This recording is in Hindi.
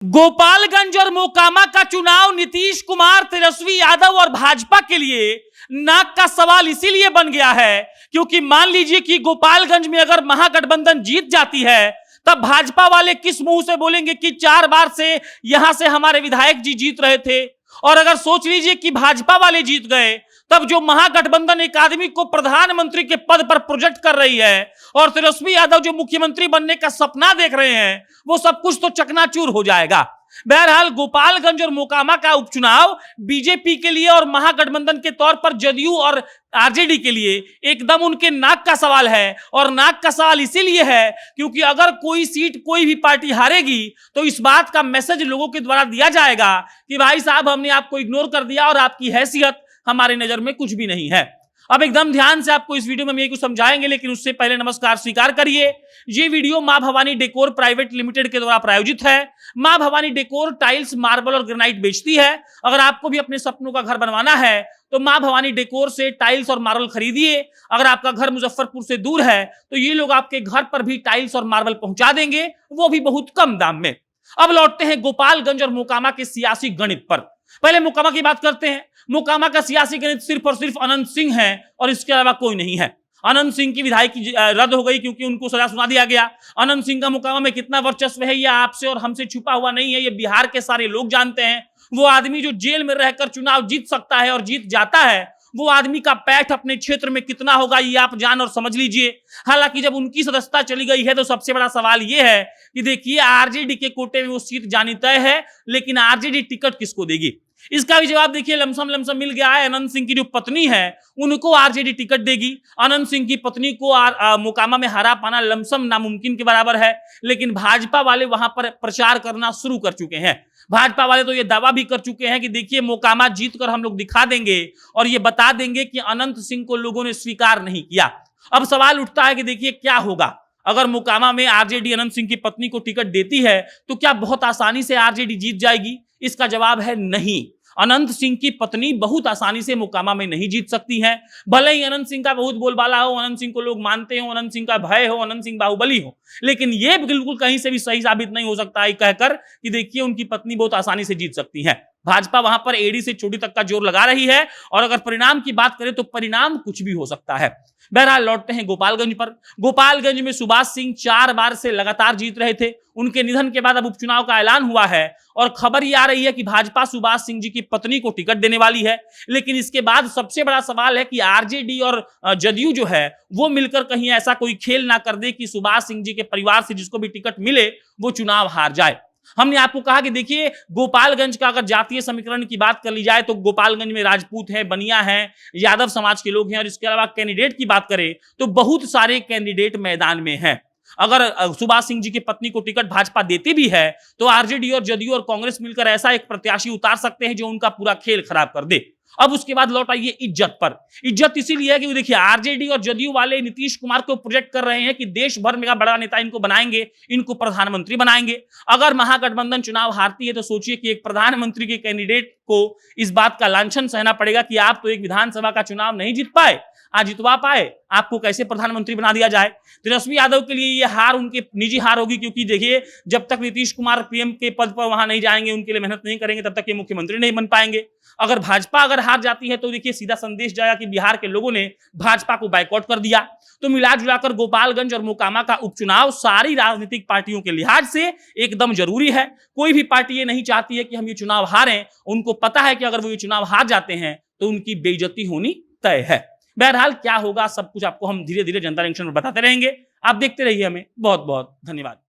गोपालगंज और मोकामा का चुनाव नीतीश कुमार, तेजस्वी यादव और भाजपा के लिए नाक का सवाल इसीलिए बन गया है क्योंकि मान लीजिए कि गोपालगंज में अगर महागठबंधन जीत जाती है तब भाजपा वाले किस मुंह से बोलेंगे कि 4 बार से यहां से हमारे विधायक जी जीत रहे थे। और अगर सोच लीजिए कि भाजपा वाले जीत गए तब जो महागठबंधन एक आदमी को प्रधानमंत्री के पद पर प्रोजेक्ट कर रही है और तेजस्वी यादव जो मुख्यमंत्री बनने का सपना देख रहे हैं वो सब कुछ तो चकनाचूर हो जाएगा। बहरहाल गोपालगंज और मोकामा का उपचुनाव बीजेपी के लिए और महागठबंधन के तौर पर जदयू और आरजेडी के लिए एकदम उनके नाक का सवाल है। और नाक का सवाल इसीलिए है क्योंकि अगर कोई सीट कोई भी पार्टी हारेगी तो इस बात का मैसेज लोगों के द्वारा दिया जाएगा कि भाई साहब हमने आपको इग्नोर कर दिया और आपकी हैसियत हमारी नजर में कुछ भी नहीं है। अब एकदम ध्यान से आपको इस वीडियो में हम ये कुछ समझाएंगे, लेकिन उससे पहले नमस्कार स्वीकार करिए। ये वीडियो मां भवानी डेकोर प्राइवेट लिमिटेड के द्वारा प्रायोजित है। मां भवानी डेकोर टाइल्स, मार्बल और ग्रेनाइट बेचती है। अगर आपको भी अपने सपनों का घर बनवाना है तो मां भवानी डेकोर से टाइल्स और मार्बल खरीदिए। अगर आपका घर मुजफ्फरपुर से दूर है तो ये लोग आपके घर पर भी टाइल्स और मार्बल पहुंचा देंगे, वो भी बहुत कम दाम में। अब लौटते हैं गोपालगंज और मोकामा के सियासी गणित पर। पहले मोकामा की बात करते हैं। मोकामा का सियासी गणित सिर्फ और सिर्फ अनंत सिंह है और इसके अलावा कोई नहीं है। अनंत सिंह की विधायकी रद्द हो गई क्योंकि उनको सजा सुना दिया गया। अनंत सिंह का मोकामा में कितना वर्चस्व है यह आपसे और हमसे छुपा हुआ नहीं है, ये बिहार के सारे लोग जानते हैं। वो आदमी जो जेल में रहकर चुनाव जीत सकता है और जीत जाता है, वो आदमी का पैठ अपने क्षेत्र में कितना होगा ये आप जान और समझ लीजिए। हालांकि जब उनकी सदस्यता चली गई है तो सबसे बड़ा सवाल ये है कि देखिए आरजेडी के कोटे में वो सीट जानी तय है, लेकिन आरजेडी टिकट किसको देगी इसका भी जवाब देखिए लमसम लमसम मिल गया है। अनंत सिंह की जो पत्नी है उनको आरजेडी टिकट देगी। अनंत सिंह की पत्नी को मोकामा में हरा पाना लमसम नामुमकिन के बराबर है, लेकिन भाजपा वाले वहां पर प्रचार करना शुरू कर चुके हैं। भाजपा वाले तो ये दावा भी कर चुके हैं कि देखिए मोकामा जीतकर हम लोग दिखा देंगे और ये बता देंगे कि अनंत सिंह को लोगों ने स्वीकार नहीं किया। अब सवाल उठता है कि देखिए क्या होगा अगर मोकामा में आरजेडी अनंत सिंह की पत्नी को टिकट देती है तो क्या बहुत आसानी से आरजेडी जीत जाएगी? इसका जवाब है नहीं। अनंत सिंह की पत्नी बहुत आसानी से मोकामा में नहीं जीत सकती हैं। भले ही अनंत सिंह का बहुत बोलबाला हो, अनंत सिंह को लोग मानते हो, अनंत सिंह का भय हो, अनंत सिंह बाहुबली हो, लेकिन यह बिल्कुल कहीं से भी सही साबित नहीं हो सकता है कहकर कि देखिए उनकी पत्नी बहुत आसानी से जीत सकती है। भाजपा वहां पर एड़ी से चोटी तक का जोर लगा रही है और अगर परिणाम की बात करें तो परिणाम कुछ भी हो सकता है। बहरहाल लौटते हैं गोपालगंज पर। गोपालगंज में सुभाष सिंह 4 बार से लगातार जीत रहे थे। उनके निधन के बाद अब उपचुनाव का ऐलान हुआ है और खबर ये आ रही है कि भाजपा सुभाष सिंह जी की पत्नी को टिकट देने वाली है। लेकिन इसके बाद सबसे बड़ा सवाल है कि आरजेडी और जदयू जो है वो मिलकर कहीं ऐसा कोई खेल ना कर दे कि सुभाष सिंह जी के परिवार से जिसको भी टिकट मिले वो चुनाव हार जाए। हमने आपको कहा कि देखिए गोपालगंज का अगर जातीय समीकरण की बात कर ली जाए तो गोपालगंज में राजपूत हैं, बनिया हैं, यादव समाज के लोग हैं और इसके अलावा कैंडिडेट की बात करें तो बहुत सारे कैंडिडेट मैदान में हैं। अगर सुभाष सिंह जी की पत्नी को टिकट भाजपा देती भी है तो आरजेडी और जदयू और कांग्रेस मिलकर ऐसा एक प्रत्याशी उतार सकते हैं जो उनका पूरा खेल खराब कर दे। अब उसके बाद लौट आइए इज्जत पर। इज्जत इसीलिए है कि देखिए आरजेडी और जदयू वाले नीतीश कुमार को प्रोजेक्ट कर रहे हैं कि देश भर में बड़ा नेता इनको बनाएंगे, इनको प्रधानमंत्री बनाएंगे। अगर महागठबंधन चुनाव हारती है तो सोचिए कि एक प्रधानमंत्री के कैंडिडेट को इस बात का लांछन सहना पड़ेगा कि आप तो एक विधानसभा का चुनाव नहीं जीत पाए, आज जितवा पाए, आपको कैसे प्रधानमंत्री बना दिया जाए। तेजस्वी यादव के लिए ये हार उनकी निजी हार होगी क्योंकि देखिए जब तक नीतीश कुमार पीएम के पद पर वहां नहीं जाएंगे, उनके लिए मेहनत नहीं करेंगे, तब तक ये मुख्यमंत्री नहीं बन पाएंगे। अगर भाजपा अगर हार जाती है तो देखिए सीधा संदेश जाएगा कि बिहार के लोगों ने भाजपा को बाइकआउट कर दिया। तो मिला जुलाकर गोपालगंज और मोकामा का उपचुनाव सारी राजनीतिक पार्टियों के लिहाज से एकदम जरूरी है। कोई भी पार्टी ये नहीं चाहती है कि हम ये चुनाव हारें। उनको पता है कि अगर वो ये चुनाव हार जाते हैं तो उनकी बेइज्जती होनी तय है। बहरहाल क्या होगा सब कुछ आपको हम धीरे धीरे जनता जंक्शन पर बताते रहेंगे। आप देखते रहिए हमें। बहुत बहुत धन्यवाद।